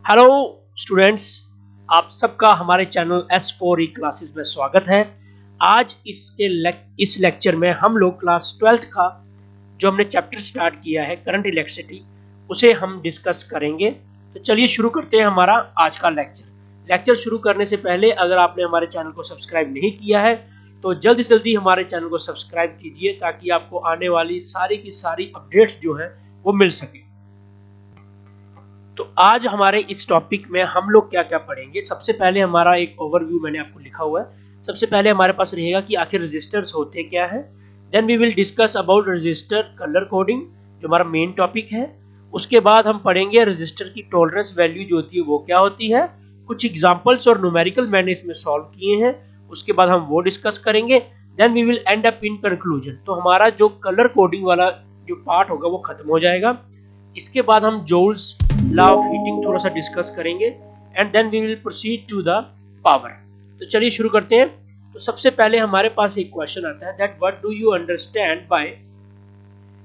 Hello students, आप सबका हमारे चैनल S4E क्लासेस में स्वागत है। आज इस लेक्चर में हम लोग क्लास 12th का जो हमने चैप्टर स्टार्ट किया है करंट इलेक्ट्रिसिटी, उसे हम डिस्कस करेंगे। तो चलिए शुरू करते हैं हमारा आज का लेक्चर शुरू करने से पहले अगर आपने हमारे चैनल को सब्सक्राइब नहीं किया है तो जल्दी से जल्दी हमारे चैनल को सब्सक्राइब कीजिए ताकि आपको आने वाली सारी की सारी अपडेट्स जो है वो मिल सके। तो आज हमारे इस टॉपिक में हम लोग क्या क्या पढ़ेंगे। सबसे पहले हमारा एक ओवरव्यू मैंने आपको लिखा हुआ है। सबसे पहले हमारे पास रहेगा कि आखिर रेजिस्टर्स होते क्या है। Then we will discuss about register colour coding, जो हमारा मेन टॉपिक है। उसके बाद हम पढ़ेंगे रेजिस्टर की टॉलरेंस वैल्यू जो होती है वो क्या होती है। कुछ एग्जांपल्स और न्यूमेरिकल मैंने इसमें सॉल्व किए हैं, उसके बाद हम वो डिस्कस करेंगे। Then we will end up in conclusion. तो हमारा जो कलर कोडिंग वाला जो पार्ट होगा वो खत्म हो जाएगा। इसके बाद हम जूल्स लॉ ऑफ हीटिंग थोड़ा सा डिस्कस करेंगे and then we will proceed to the power. तो चलिए शुरू करते हैं। तो सबसे पहले हमारे पास एक क्वेश्चन आता है that what do you understand by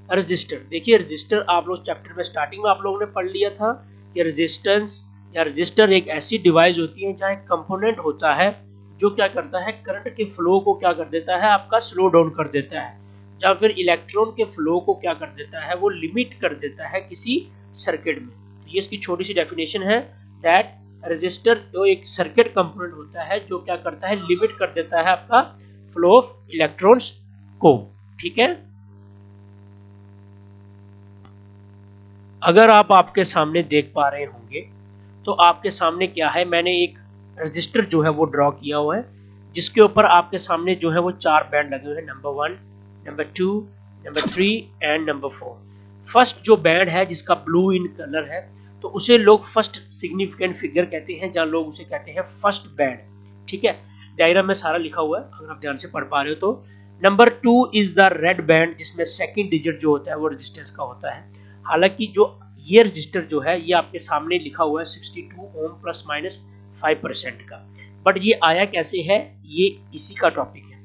register. देखिए रेजिस्टर आप लोग चैप्टर में स्टार्टिंग में आप लोगों ने पढ़ लिया था कि रेजिस्टेंस या रेजिस्टर एक ऐसी डिवाइस होती है जहाँ एक कंपोनेंट होता है जो क्या करता है, करंट के फ्लो को क्या कर देता है, आपका स्लो डाउन कर देता है, या फिर इलेक्ट्रॉन के फ्लो को क्या कर देता है, वो लिमिट कर देता है किसी सर्किट में। तो ये इसकी छोटी सी डेफिनेशन है दैट रेजिस्टर जो एक सर्किट कंपोनेंट होता है जो क्या करता है, लिमिट कर देता है आपका फ्लो ऑफ इलेक्ट्रॉन्स को। ठीक है, अगर आप आपके सामने देख पा रहे होंगे तो आपके सामने क्या है, मैंने एक रेजिस्टर जो है वो ड्रॉ किया हुआ है जिसके ऊपर आपके सामने जो है वो 4 बैंड लगे हुए हैं, number 1, number 2, number 3 and number 4। First जो बैंड है जिसका ब्लू इन कलर है तो उसे लोग फर्स्ट सिग्निफिकेंट फिगर कहते हैं, जहां लोग उसे कहते हैं फर्स्ट बैंड। ठीक है, डायग्राम में सारा लिखा हुआ है अगर आप ध्यान से पढ़ पा रहे हो तो। Number 2 is the red band जिसमें सेकंड डिजिट जो होता है वो रेजिस्टेंस का होता है। हालांकि जो ये रजिस्टर जो है ये आपके सामने लिखा हुआ है 62 ओम प्लस माइनस 5% का, बट ये आया कैसे है ये इसी का टॉपिक है।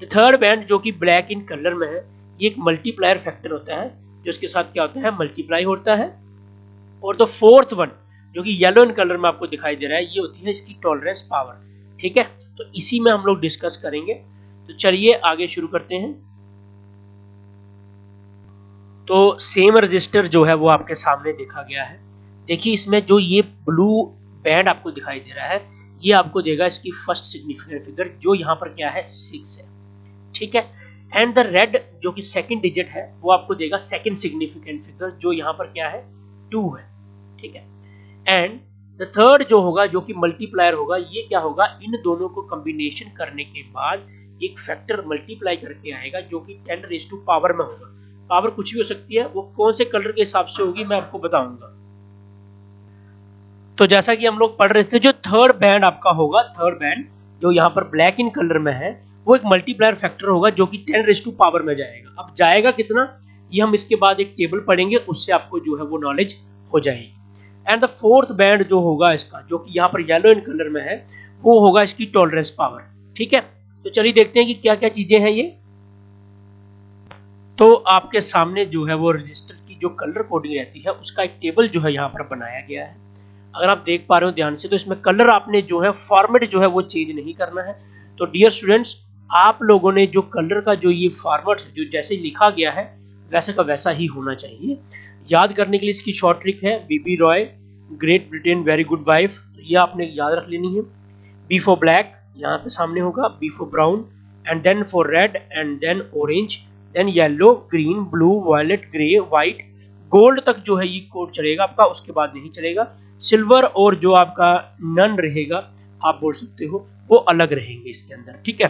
द थर्ड बैंड जो कि ब्लैक इन कलर में है, ये एक मल्टीप्लायर फैक्टर होता है जो इसके साथ क्या होता है, मल्टीप्लाई होता है। और द फोर्थ वन जो कि येलो इन कलर में आपको दिखाई दे रहा है, ये होती है इसकी टॉलरेंस पावर। ठीक है, तो इसी में हम लोग डिस्कस करेंगे। तो चलिए आगे शुरू करते हैं। तो सेम रजिस्टर जो है वो आपके सामने देखा गया है। देखिए इसमें जो ये ब्लू बैंड आपको दिखाई दे रहा है ये आपको देगा इसकी फर्स्ट सिग्निफिकेंट फिगर जो यहाँ पर क्या है 6 है। ठीक है, एंड द रेड जो कि सेकंड डिजिट है वो आपको देगा सेकंड सिग्निफिकेंट फिगर जो यहाँ पर क्या है 2 है। ठीक है, एंड द थर्ड जो होगा जो कि मल्टीप्लायर होगा, ये क्या होगा, इन दोनों को कॉम्बिनेशन करने के बाद एक फैक्टर मल्टीप्लाई करके आएगा जो कि 10 रेज़ टू पावर में होगा। पावर कुछ भी हो सकती है, वो कौन से कलर के हिसाब से होगी मैं आपको बताऊंगा। तो जैसा कि हम लोग पढ़ रहे थे, जो थर्ड बैंड आपका होगा, थर्ड बैंड जो यहाँ पर ब्लैक इन कलर में है, वो एक मल्टीप्लायर फैक्टर होगा जो कि 10 रेज़ टू पावर में जाएगा। अब जाएगा कितना, ये हम इसके बाद एक टेबल पढ़ेंगे, उससे आपको जो है वो नॉलेज हो जाएगी। एंड द फोर्थ बैंड जो होगा इसका, जो कि यहाँ पर येलो इन कलर में है, वो होगा इसकी टॉलरेंस पावर। ठीक है, तो चलिए देखते हैं कि क्या क्या चीजें हैं ये। तो आपके सामने जो है वो रजिस्टर की जो कलर कोडिंग रहती है उसका एक टेबल जो है यहाँ पर बनाया गया है। अगर आप देख पा रहे हो ध्यान से तो इसमें कलर आपने जो है फॉर्मेट जो है वो चेंज नहीं करना है। तो डियर स्टूडेंट्स, आप लोगों ने जो कलर का जो ये फॉर्मेट जो जैसे लिखा गया है वैसे का वैसा ही होना चाहिए। याद करने के लिए इसकी शॉर्ट ट्रिक है B B Roy, great Britain very good wife, ये आपने याद रख लेनी है। बी फॉर ब्लैक यहाँ पे सामने होगा, B for brown and then for red and then orange, then yellow, green, blue, violet, grey, white, gold तक जो है ये कोड चलेगा आपका, उसके बाद नहीं चलेगा। सिल्वर और जो आपका नन रहेगा आप बोल सकते हो वो अलग रहेंगे इसके अंदर। ठीक है,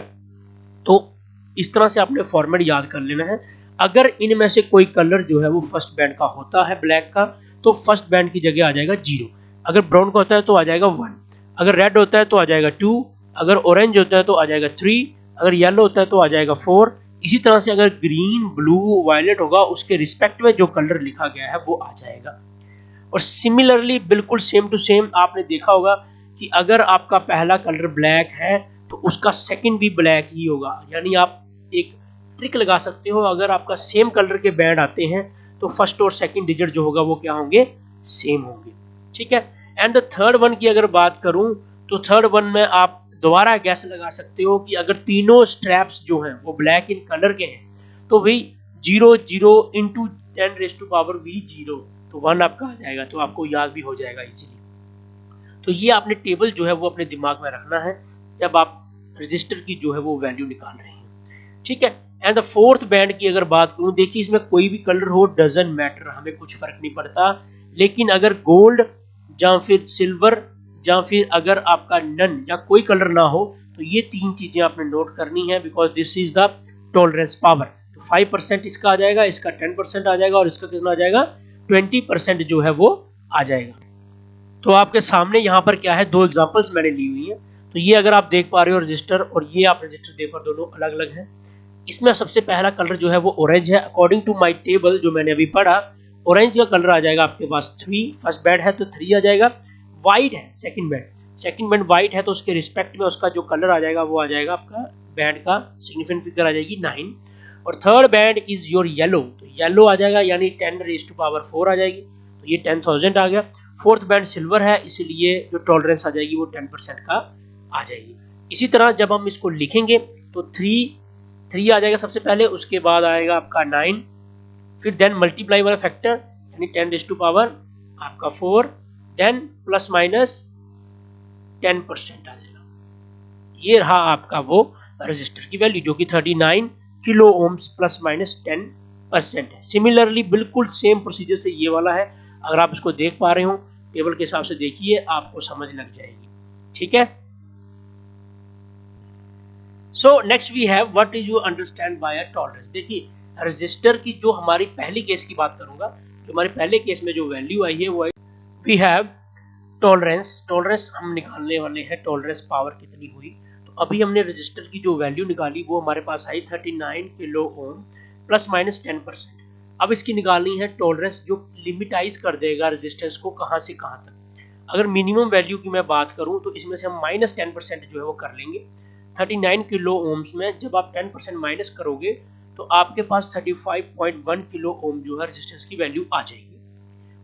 तो इस तरह से आपने फॉर्मेट याद कर लेना है। अगर इनमें से कोई कलर जो है वो फर्स्ट बैंड का होता है ब्लैक का, तो फर्स्ट बैंड की जगह आ जाएगा 0। अगर ब्राउन का होता है तो आ जाएगा 1, अगर रेड होता है तो आ जाएगा 2, अगर ऑरेंज होता है तो आ जाएगा 3, अगर येलो होता है तो आ जाएगा 4। इसी तरह से अगर ग्रीन, ब्लू, वायलेट होगा उसके रिस्पेक्ट में जो कलर लिखा गया है वो आ जाएगा। और सिमिलरली बिल्कुल सेम टू सेम आपने देखा होगा कि अगर आपका पहला कलर ब्लैक है तो उसका सेकंड भी ब्लैक ही होगा। यानी आप एक ट्रिक लगा सकते हो, अगर आपका सेम कलर के बैंड आते हैं तो फर्स्ट और सेकंड डिजिट जो होगा वो क्या होंगे, सेम होंगे। ठीक है, एंड द थर्ड वन की अगर बात करूं तो थर्ड वन में आप दोबारा गैस लगा सकते हो कि अगर तीनों स्ट्रैप्स जो हैं वो ब्लैक इन कलर के हैं तो भाई 0 0 इंटू 10⁻V0 तो 1 आपका आ जाएगा, तो आपको याद भी हो जाएगा इजीली। तो ये आपने टेबल जो है वो अपने दिमाग में रखना है जब आप रजिस्टर की जो है वो वैल्यू निकाल रहे हैं, ठीक है। एंड द फोर्थ बैंड की अगर बात करूं, देखिए इसमें कोई भी कलर हो डजंट मैटर, हमें कुछ फर्क नहीं पड़ता, लेकिन अगर गोल्ड या फिर सिल्वर या फिर अगर आपका नन या कोई कलर ना हो तो ये तीन चीजें आपने नोट करनी है, because this is the tolerance power. तो 5% इसका आ जाएगा, इसका 10% आ जाएगा और इसका कितना आ जाएगा 20% जो है वो आ जाएगा। तो आपके सामने यहाँ पर क्या है, दो एग्जांपल्स मैंने ली हुई हैं। तो ये अगर आप देख पा रहे हो रजिस्टर, और ये आप रजिस्टर देख पा रहे हो, दोनों अलग अलग हैं। इसमें सबसे पहला कलर जो है वो ऑरेंज है। अकॉर्डिंग टू माय टेबल जो मैंने अभी पढ़ा, ऑरेंज का कलर आ जाएगा आपके पास 3, फर्स्ट बैंड है तो 3 आ जाएगा। व्हाइट है सेकंड बैंड व्हाइट है तो उसके रिस्पेक्ट में उसका जो कलर आ जाएगा वो आ जाएगा आपका बैंड का सिग्निफिकेंट फिगर आ जाएगी 9। और third band is your yellow, तो येलो आ जाएगा यानी 10⁻⁴ आ जाएगी, तो ये 10,000 आ गया। फोर्थ बैंड सिल्वर है इसलिए जो टॉलरेंस आ जाएगी वो 10% का आ जाएगी। इसी तरह जब हम इसको लिखेंगे तो 3 आ जाएगा सबसे पहले, उसके बाद आएगा आपका 9, फिर देन मल्टीप्लाई वाला फैक्टर यानी 10⁻⁴ आपका 4, देन प्लस माइनस 10% आ जाएगा। ये रहा आपका वो रजिस्टर की वैल्यू जो कि 39 किलो ओम्स प्लस माइनस 10% है। सिमिलरली बिल्कुल सेम प्रोसीजर से ये वाला है, अगर आप इसको देख पा रहे हो टेबल के हिसाब से देखिए आपको समझ लग जाएगी, ठीक है। So next we have what is you understand by a tolerance. देखिए रजिस्टर की जो हमारी पहली केस की बात करूंगा, जो हमारे पहले केस में जो वैल्यू आई है वो वी हैव टॉलरेंस हम निकालने वाले हैं, टॉलरेंस पावर कितनी हुई। तो अभी हमने रजिस्टर की जो वैल्यू निकाली वो हमारे पास आई 39 किलो ओम प्लस माइनस 10%। अब इसकी निकालनी है टॉलरेंस जो लिमिटाइज कर देगा रेजिस्टेंस को कहां से कहां तक। अगर मिनिमम वैल्यू की मैं बात करूं तो इसमें से हम माइनस 10% जो है वो कर लेंगे। 39 किलो ओम्स में जब आप 10% माइनस करोगे तो आपके पास 35.1 किलो ओम जो है रेजिस्टेंस की वैल्यू आ जाएगी।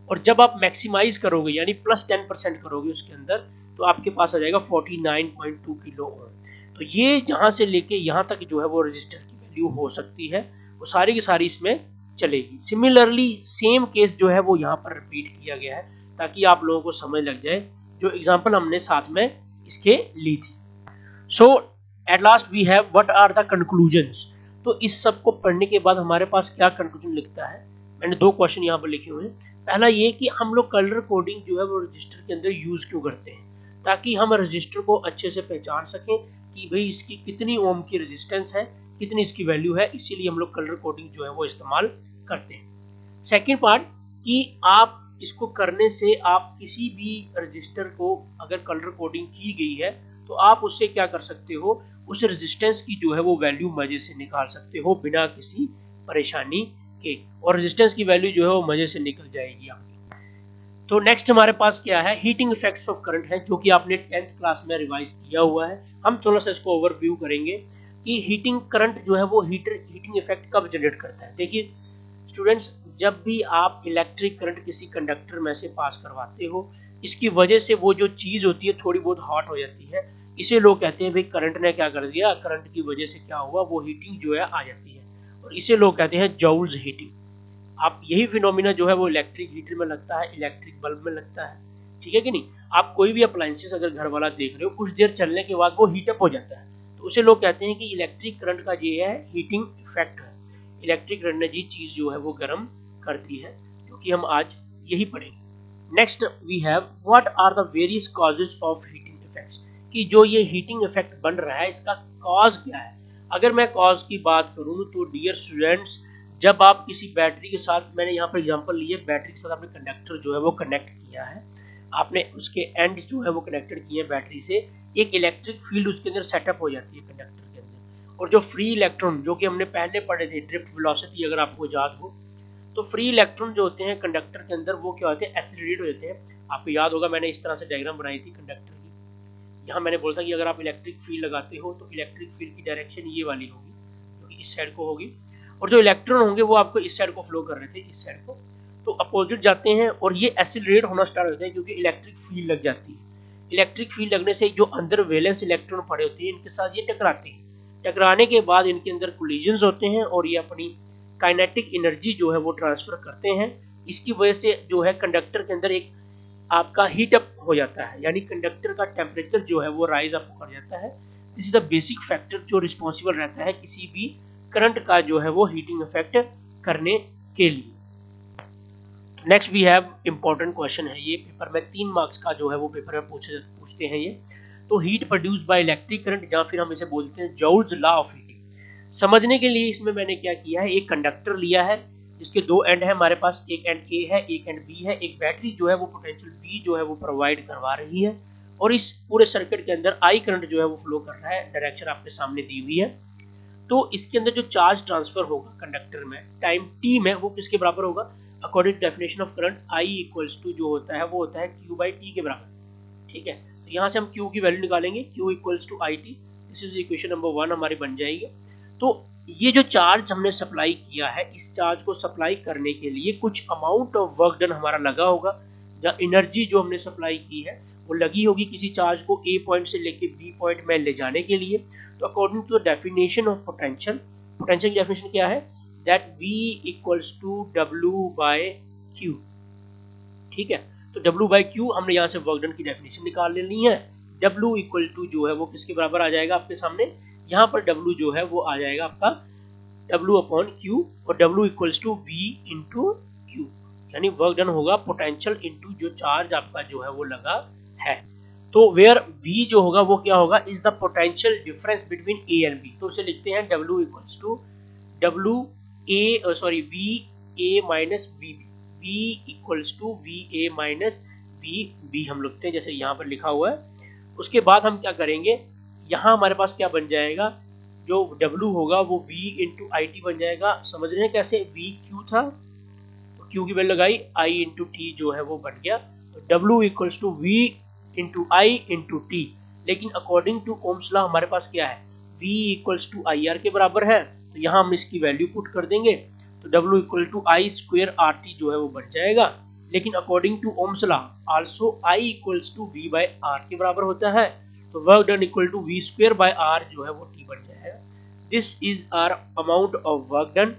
और जब आप मैक्सिमाइज करोगे यानी प्लस 10% करोगे उसके अंदर तो आपके पास आ जाएगा 49.2 किलो ओम। तो ये जहां से लेके यहां तक जो है वो रजिस्टर की वैल्यू हो सकती है, वो सारी की सारी इसमें चलेगी। सिमिलरली सेम केस जो है वो यहाँ पर रिपीट किया गया है ताकि आप लोगों को समझ लग जाए जो एग्जाम्पल हमने साथ में इसके ली थी। So at last we have what are the conclusions. तो इस सब को पढ़ने के बाद हमारे पास क्या कंक्लूजन लिखता है, मैंने दो क्वेश्चन यहाँ पर लिखे हुए हैं। पहला ये कि हम लोग कलर कोडिंग जो है वो रजिस्टर के अंदर यूज क्यों करते हैं, ताकि हम रजिस्टर को अच्छे से पहचान सकें कि भाई इसकी कितनी ओम की रेजिस्टेंस है, कितनी इसकी वैल्यू है, इसीलिए हम लोग कलर कोडिंग जो है वो इस्तेमाल करते हैं। सेकेंड पार्ट कि आप इसको करने से आप किसी भी रजिस्टर को अगर कलर कोडिंग की गई है तो आप उससे क्या कर सकते हो, उस रेजिस्टेंस की जो है वो वैल्यू मजे से निकाल सकते हो बिना किसी परेशानी के, और रेजिस्टेंस की वैल्यू जो है वो मजे से निकल जाएगी आपकी। तो नेक्स्ट हमारे पास क्या है, हीटिंग इफेक्ट्स ऑफ करंट है जो कि आपने 10th क्लास में रिवाइज किया हुआ है। हम थोड़ा सा इसको ओवरव्यू करेंगे कि हीटिंग करंट जो है वो हीटिंग इफेक्ट कब जनरेट करता है। देखिए स्टूडेंट्स, जब भी आप इलेक्ट्रिक करंट किसी कंडक्टर में से पास करवाते हो, इसकी वजह से वो जो चीज होती है थोड़ी बहुत हॉट हो जाती है, इसे लोग कहते हैं भाई करंट ने क्या कर दिया, करंट की वजह से क्या हुआ, वो हीटिंग जो है आ जाती है, और इसे लोग कहते हैं जॉउल्स हीटिंग। आप यही फिनोमिना जो है वो इलेक्ट्रिक हीटर में लगता है, इलेक्ट्रिक बल्ब में लगता है, ठीक है कि नहीं। आप कोई भी अप्लायंसेस अगर घर वाला देख रहे हो, कुछ देर चलने के बाद वो हीटअप हो जाता है, तो उसे लोग कहते हैं कि इलेक्ट्रिक करंट का ये है हीटिंग इफेक्ट है। इलेक्ट्रिक करंट ने जी चीज जो है वो गर्म करती है, जो कि हम आज यही पढ़ेंगे। Next we have what are the various causes of heating effects, कि जो ये हीटिंग इफेक्ट बन रहा है इसका कॉज क्या है। अगर मैं कॉज की बात करूं तो डियर स्टूडेंट्स, जब आप किसी बैटरी के साथ, मैंने यहाँ पर एग्जांपल लिए, बैटरी के साथ आपने कंडक्टर जो है वो कनेक्ट किया है, आपने उसके एंड जो है वो कनेक्टेड किए हैं बैटरी से, एक इलेक्ट्रिक फील्ड उसके अंदर सेटअप हो जाती है कंडक्टर के अंदर। और जो फ्री इलेक्ट्रॉन जो कि हमने पहले पढ़े थे ड्रिफ्ट वेलोसिटी, अगर आपको याद हो, तो फ्री इलेक्ट्रॉन जो होते हैं कंडक्टर के अंदर वो क्या होते हैं, एसिलेटेड हो जाते हैं। आपको याद होगा मैंने इस तरह से डायग्राम बनाई थी कंडक्टर की। यहाँ मैंने बोला था कि अगर आप इलेक्ट्रिक फील्ड लगाते हो तो इलेक्ट्रिक फील्ड की डायरेक्शन ये वाली होगी, जो कि इस साइड को होगी, और जो इलेक्ट्रॉन होंगे वो आपको इस साइड को फ्लो कर रहे थे, इस साइड को। तो अपोजिट जाते हैं और ये एक्सीलरेट होना स्टार्ट होते हैं क्योंकि इलेक्ट्रिक फील्ड लग जाती है। इलेक्ट्रिक फील्ड लगने से जो अंदर वैलेंस इलेक्ट्रॉन पड़े होते हैं इनके साथ ये टकराते हैं। टकराने के बाद इनके अंदर कोलिजन्स होते हैं और ये अपनी काइनेटिक एनर्जी जो है वो ट्रांसफर करते हैं। इसकी वजह से जो है कंडक्टर के अंदर एक आपका हीट अप हो जाता है, यानी कंडक्टर का टेम्परेचर जो है वो राइज अप कर जाता है। This is the basic factor जो रिस्पॉन्सिबल रहता है किसी भी करंट का जो है वो हीटिंग इफेक्ट करने के लिए। Next we have important question है, ये पेपर में 3 मार्क्स का जो है वो पेपर में पूछते हैं ये। तो heat produce by electric current, या फिर हम इसे बोलते हैं जॉल्स लॉ ऑफ हीटिंग। समझने के लिए इसमें मैंने क्या किया है, एक कंडक्टर लिया है जिसके 2 एंड है हमारे पास, एक एंड ए है एक एंड बी है। एक बैटरी जो है वो पोटेंशियल V जो है वो प्रोवाइड करवा रही है और इस पूरे सर्किट के अंदर I करंट जो है वो फ्लो कर रहा है। डायरेक्शन आपके सामने दी हुई है। तो इसके अंदर जो चार्ज ट्रांसफर होगा कंडक्टर में टाइम t में, वो किसके बराबर होगा, according to definition of current I equals to जो होता है वो होता है Q बाई T के बराबर। ठीक है, तो यहाँ से हम Q की वैल्यू निकालेंगे, Q equals to IT। This is equation number 1 हमारी बन जाएगी। तो ये जो चार्ज हमने सप्लाई किया है, इस चार्ज को सप्लाई करने के लिए कुछ अमाउंट ऑफ वर्क डन हमारा लगा होगा, या एनर्जी जो हमने सप्लाई की है वो लगी होगी किसी चार्ज को A पॉइंट से लेके B पॉइंट में ले जाने के लिए। तो according to the definition of potential, potential की डेफिनेशन क्या है, that V equals to W by Q। ठीक है, तो W बाय Q हमने यहाँ से वर्क डन की डेफिनेशन निकाल लेनी है। W इक्वल टू जो है वो किसके बराबर आ जाएगा आपके सामने, यहाँ पर W जो है वो आ जाएगा आपका W अपॉन Q, और W equals to V into Q, यानी वर्क डन होगा पोटेंशियल इंटू जो चार्ज आपका जो है वो लगा है। तो वेयर V जो होगा वो क्या होगा, is the potential difference between A and B। तो उसे लिखते हैं W equals to V A minus VB, V equals to V A minus VB हम लिखते हैं जैसे यहाँ पर लिखा हुआ है। उसके बाद हम क्या करेंगे, यहाँ हमारे पास क्या बन जाएगा, जो W होगा वो V इंटू IT बन जाएगा। समझ रहे हैं कैसे, V Q था तो Q की वैल्यू लगाई, I इंटू T जो है वो बन गया। तो W equals to V into I into T। लेकिन अकॉर्डिंग टू ओम्स लॉ हमारे पास क्या है, V इक्वल्स टू IR के बराबर है, तो यहाँ हम इसकी वैल्यू पुट कर देंगे। तो W equal to I square RT जो है वो बन जाएगा। लेकिन according to Ohm's law also I equals to V by R के बराबर होता है, तो work done equal to V square by R जो है वो T बन जाएगा। This is our amount of work done.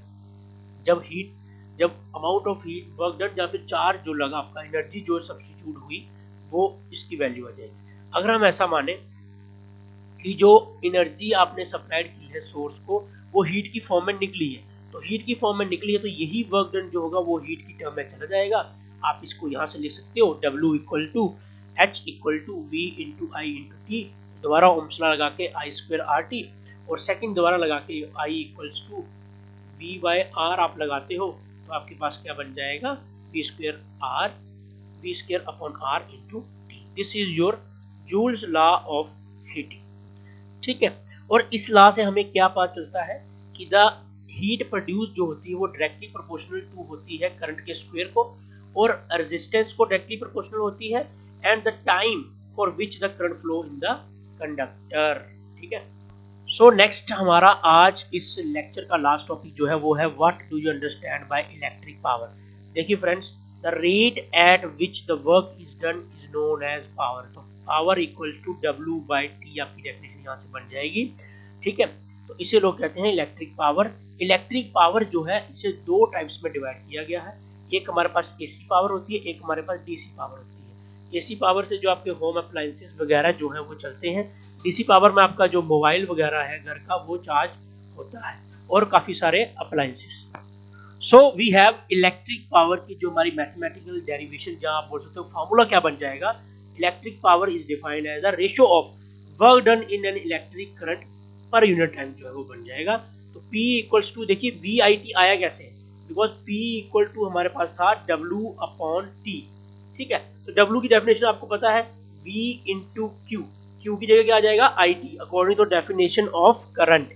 जब amount of heat work done या फिर चार्ज जो लगा आपका, एनर्जी जो सब्स्टिट्यूट हुई, वो इसकी वैल्यू आ जाएगी। अगर हम ऐसा माने कि जो एनर्जी आपने सप्लाइड की है सोर्स को, वो हीट की फॉर्म में निकली है, तो हीट की फॉर्म में निकली है तो यही वर्क डन जो होगा वो हीट की टर्म में चला जाएगा। आप इसको यहाँ से ले सकते हो, W equal to H equal to V into I into T। दोबारा ओम्स लॉ लगा के I स्क्वायर RT, और सेकंड दोबारा लगा के I equals to V by R आप लगाते हो, तो आपके पास क्या बन जाएगा, V square upon R into T। This is your joules law of heating. ठीक है, और इस लॉ से हमें क्या पता चलता है कि द हीट प्रोड्यूस जो होती है वो डायरेक्टली प्रोपोर्शनल टू होती है करंट के स्क्वायर को, और रेजिस्टेंस को डायरेक्टली प्रोपोर्शनल होती है, and the time for which the current flow in the conductor. ठीक है, सो नेक्स्ट हमारा आज इस लेक्चर का लास्ट टॉपिक जो है वो है what do you understand by electric power. देखिए friends, the rate at which the work is done is known as power. तो power equal to W by T आपकी डेफिनेशन यहाँ से बन जाएगी। ठीक है, तो इसे लोग कहते हैं इलेक्ट्रिक पावर। इलेक्ट्रिक पावर जो है इसे 2 टाइप्स में डिवाइड किया गया है। एक हमारे पास AC पावर होती है, एक हमारे पास DC पावर होती है। AC पावर से जो आपके होम अप्लायंसेस वगैरह जो है वो चलते हैं। DC पावर में आपका जो मोबाइल वगैरह है घर का वो चार्ज होता है, और काफी सारे appliances. So we have electric power की जो हमारी मैथमेटिकल डेरिवेशन, जहां आप बोल सकते हो फॉर्मूला क्या बन जाएगा, electric power is defined as the ratio of work done in an electric current per unit time जो है वो बन जाएगा। तो P इक्वल्स टू, देखिए VIT आया कैसे, बिकॉज P इक्वल टू हमारे पास था W अपॉन T। ठीक है, तो W की डेफिनेशन आपको पता है, V इंटू Q, Q की जगह क्या आ जाएगा, IT according to definition of current.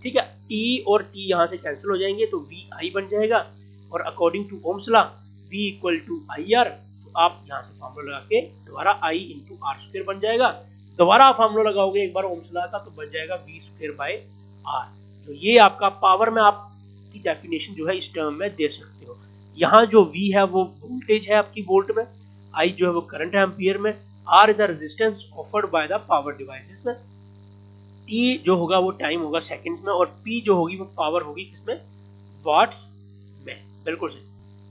ठीक है, T और T यहाँ से कैंसिल हो जाएंगे तो VI बन जाएगा, और according to Ohm's law V equal to IR। तो आप यहाँ से फॉर्मूला लगा के दोबारा I इंटू R स्क्वायर बन जाएगा। दोबारा आप फॉर्मूला लगाओगे एक बार ओम्स लॉ का, तो बन जाएगा V स्क्वायर बाय R। तो ये आपका पावर में आपकी डेफिनेशन जो है इस टर्म में दे सकते हो। यहाँ जो V है वो वोल्टेज है आपकी वोल्ट में, I जो है वो करंट है एम्पियर में, R is the resistance offered by the power devices में, T जो होगा वो टाइम होगा सेकंड्स में, और P जो होगी वो पावर होगी किसमें, वाट्स में। बिल्कुल सही।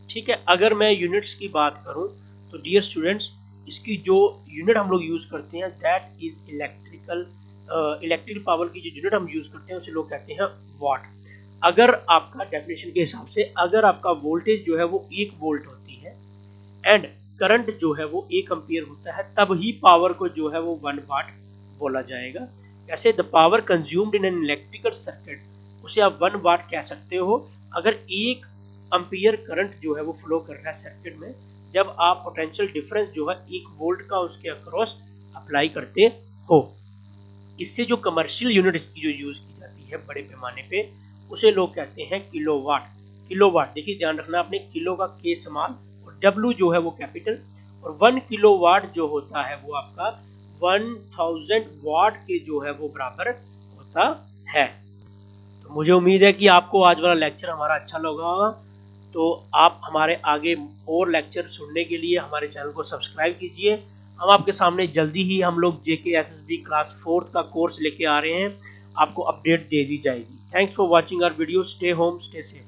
ठीक है, अगर मैं यूनिट्स की बात करूं तो डियर स्टूडेंट्स, इसकी जो यूनिट हम लोग यूज करते हैं दैट इज इलेक्ट्रिकल पावर की जो यूनिट हम यूज करते हैं उसे लोग कहते हैं वाट। अगर आपका डेफिनेशन के हिसाब से अगर आपका वोल्टेज जो है वो 1 वोल्ट होती है एंड करंट जो है वो 1 एम्पियर होता है, तब ही पावर को जो है वो 1 वाट बोला जाएगा। ऐसे the power consumed in an electrical circuit, उसे आप 1 वाट कह सकते हो अगर 1 एम्पियर करंट जो है वो फ्लो कर रहा है सर्किट में, जब आप पोटेंशियल डिफरेंस जो है 1 वोल्ट का उसके अक्रॉस अप्लाई करते हो। इससे जो कमर्शियल यूनिट इसकी जो यूज की जाती है बड़े पैमाने पे, उसे लोग कहते हैं किलोवाट। किलोवाट देखिए ध्यान रखना आपने, किलो का के स्मॉल और डब्ल्यू जो है वो कैपिटल, और 1 किलोवाट जो होता है वो आपका 1000 वाट के जो है वो बराबर होता है। तो मुझे उम्मीद है कि आपको आज वाला लेक्चर हमारा अच्छा लगा होगा। तो आप हमारे आगे और लेक्चर सुनने के लिए हमारे चैनल को सब्सक्राइब कीजिए। हम आपके सामने जल्दी ही हम लोग जेके एसएसबी क्लास 4 का कोर्स लेके आ रहे हैं, आपको अपडेट दे दी जाएगी। Thanks for watching our video. Stay home, stay safe.